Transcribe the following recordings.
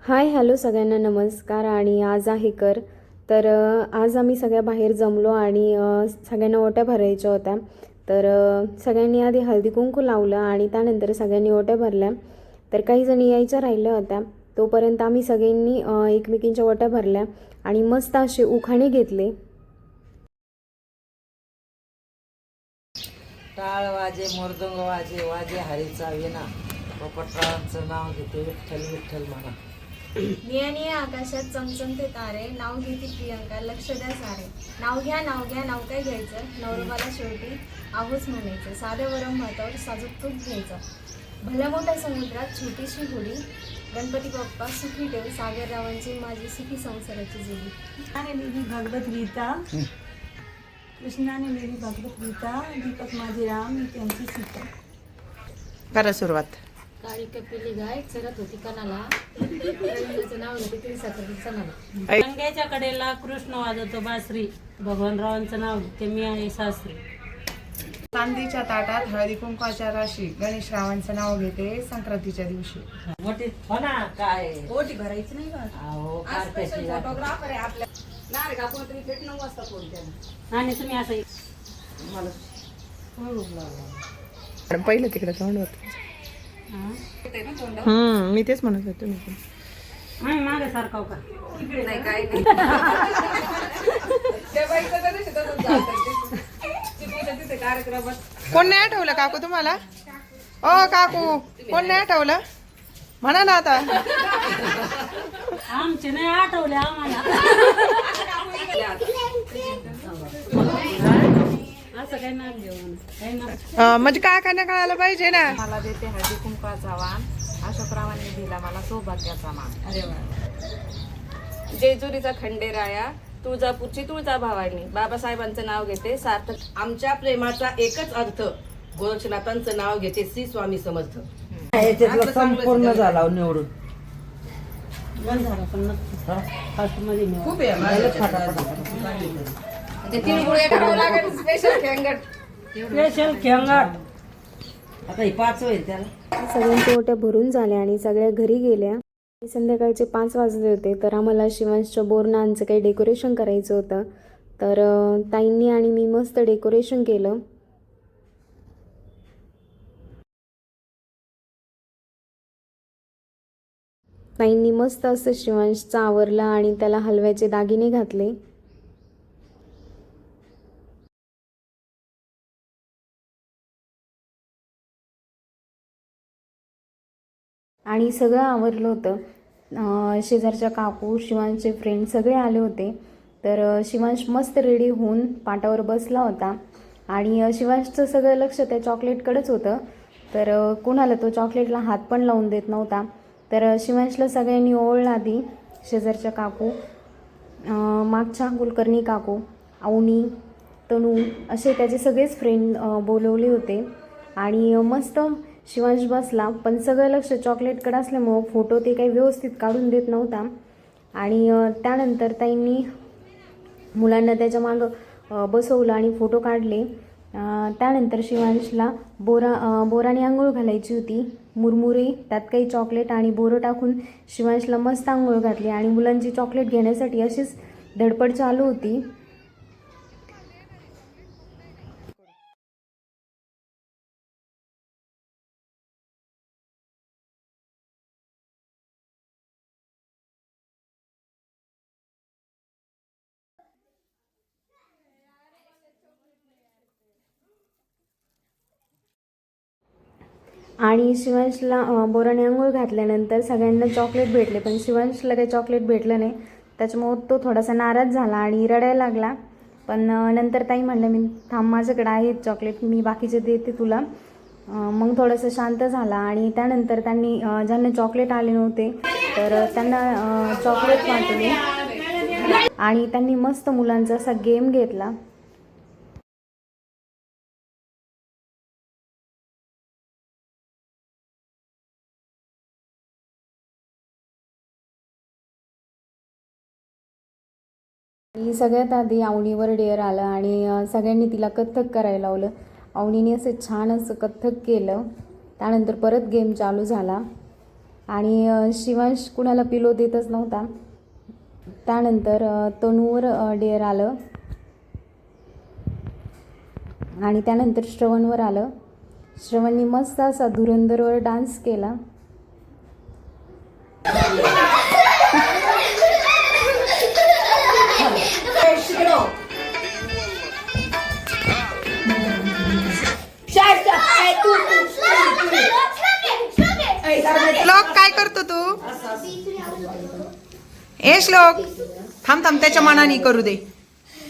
Hi hello सगळ्यांना नमस्कार. आणि आज आहे तर आज आम्ही सगळ्या बाहेर जमलो आणि सगळ्यांना ओट्या भरायच्या होत्या. तर सगळ्यांनी आधी हळदी कुंकू लावलं आणि त्यानंतर सगळ्यांनी ओट्या भरल्या. तर काही जणी यायच्या राहिल्या होत्या, तोपर्यंत आम्ही सगळ्यांनी एकमेकींच्या ओट्या भरल्या आणि मस्त असे उखाणे घेतले. टाळ वाजे मृदंग वाजे वाजे हरीचा विना पोपटरावांचं नाव घेते विठ्ठल विठ्ठल म्हणा. निया निया आकाशात चमचमते तारे, नाव घेते प्रियंका लक्ष द्या सारे. नाव घ्या नाव घ्या नाव काय घ्यायचं, नवरबाला शेवटी आहोच म्हणायचं. साध्या वरम भातावर साजूक तूप घ्यायचं. भल्या मोठ्या समुद्रात छोटीशी होडी, गणपती बाप्पा सुखी ठेव सागर रावांची माझी सुखी संसाराची जोडी. आणि लिहिली भगवत गीता, कृष्णाने लिहिली भगवत गीता, दीपक माझे राम मी त्यांची सीता. करा सुरुवात. काळी कपिली गाय चरत होती कणाला, रवींद्राचं नाव घेते तरी साखरेचं नाव. गंगेच्या कडेला कृष्ण वाजवतो बासरी, भगवानरावांचं नाव घेते मी आहे सासरी. चांदीच्या ताटात हळदी कुंकवाच्या राशी, गणेश रावांचं नाव घेते संक्रांतीच्या दिवशी. मोठी हो ना काय ओटी भरायची नाही का? अहो कार्पेटची फोटोग्राफर आहे आपल्या नारे का कोणतरी भेट 9 वाजता फोन केला. आणि तुम्ही असं मला पहिलं तिकडे तोंड होत. मी तेच म्हणत होते तुम्ही आम्ही मागे सारखा का नाही काय नाही त्या बाईचं तर नाही तसंच झालं. तिथे कार्यक्रमात कोण नाही आठवलं काकू तुम्हाला? ओ काकू कोण नाही आठवलं म्हणा ना आता. आमचे नाही आठवले आम्हाला. असं काही नाव घेऊन काही ना. म्हणजे काय काय कळायला पाहिजे ना. मला देते हळदी कुंकवाचा वाण, अशोकरावांनी दिला मला सौभाग्याचा मान. अरे वा. जेजुरीचा खंडेराया, तुळजापूरची तुळजा भवानी, बाबासाहेबांचं नाव घेते सार्थक. आमच्या प्रेमाचा एकच अर्थ, गोरक्षनाथांचं नाव घेते श्री स्वामी समर्थ. याच्यातलं संपूर्ण झाला निवडून. बंद झालं पण नक्की फास्ट मध्ये नेऊ. खूप ते तिळगुळ करावं लागेल स्पेशल खेंगट. स्पेशल खेंगाट. आता ही 5 होईल त्याला. सगळ्यांच्या ओट्या भरून झाल्या आणि सगळ्या घरी गेल्या. संध्याकाळचे 5 वाजले होते. तर आम्हाला शिवांशच्या बोरणांचं काही डेकोरेशन करायचं होतं. तर ताईंनी आणि मी मस्त डेकोरेशन केलं. ताईंनी मस्त असं शिवांशचा आवरला आणि त्याला हलव्याचे दागिने घातले. आणि सगळं आवरलं होतं. शेजारच्या काकू, शिवांशचे फ्रेंड सगळे आले होते. तर शिवांश मस्त रेडी होऊन पाटावर बसला होता आणि शिवांशचं सगळं लक्ष त्या चॉकलेटकडेच होतं. तर कुणाला तो चॉकलेटला हात पण लावून देत नव्हता. तर शिवांशला सगळ्यांनी ओळला आधी. शेजारच्या काकू, मागच्या कुलकर्णी काकू, अवनी, तनू असे त्याचे सगळेच फ्रेंड बोलवले होते. आणि मस्त शिवांश बसला, पण सगळं लक्ष चॉकलेटकडे असल्यामुळं फोटो ते काही व्यवस्थित काढून देत नव्हता. आणि त्यानंतर ताईंनी मुलांना त्याच्या मागं बसवलं आणि फोटो काढले. त्यानंतर शिवांशला बोराने आंघोळ घालायची होती. मुरमुरे, त्यात काही चॉकलेट आणि बोरं टाकून शिवांशला मस्त आंघोळ घातली आणि मुलांची चॉकलेट घेण्यासाठी अशीच धडपड चालू होती. आणि शिवांशला बोराने आंघोळ घातल्यानंतर सगळ्यांना चॉकलेट भेटले, पण शिवांशला काही चॉकलेट भेटलं नाही. त्याच्यामुळं तो थोडासा नाराज झाला आणि रडायला लागला. पण नंतर ताई म्हणलं, मी थांब माझ्याकडे आहे चॉकलेट, मी बाकीचे देते तुला. मग थोडंसं शांत झाला. आणि त्यानंतर त्यांनी ज्यांना चॉकलेट आले नव्हते तर त्यांना चॉकलेट वाटले आणि त्यांनी मस्त मुलांचा असा गेम घेतला. आणि सगळ्यात आधी अवनीवर डेअर आलं आणि सगळ्यांनी तिला कथ्थक करायला लावलं. अवनीने असं छान असं कथ्थक केलं. त्यानंतर परत गेम चालू झाला आणि शिवांश कुणाला पिलो देतच नव्हता. त्यानंतर तनूवर डेअर आलं आणि त्यानंतर श्रवणवर आलं. श्रवणनी मस्त असा धुरंधरवर डान्स केला. श्लोक काय करतो तू? ए श्लोक थांब थांब, त्याच्या मनाने करू दे.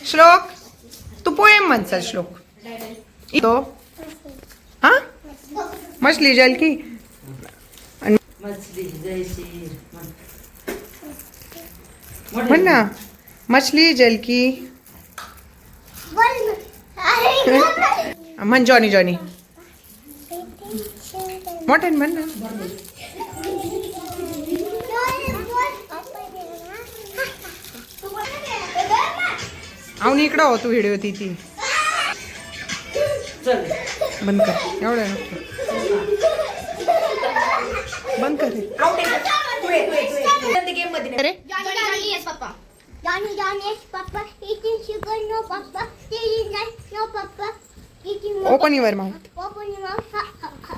श्लोक तू पोएम म्हण चल. श्लोक तो हा मछली जल की मछली जैसी म्हण ना. मछली जल की म्हण. जॉनी जॉनी मोठ्याने म्हण ना. आवनी इकडं हो तू व्हिडिओ ती बंद कर. एवढं बंद कर रे. Johnny, yes, Papa. Eating sugar, no, Papa. Eating nut, no, Papa. Eating open your mouth. Open your mouth. Ha, ha, ha.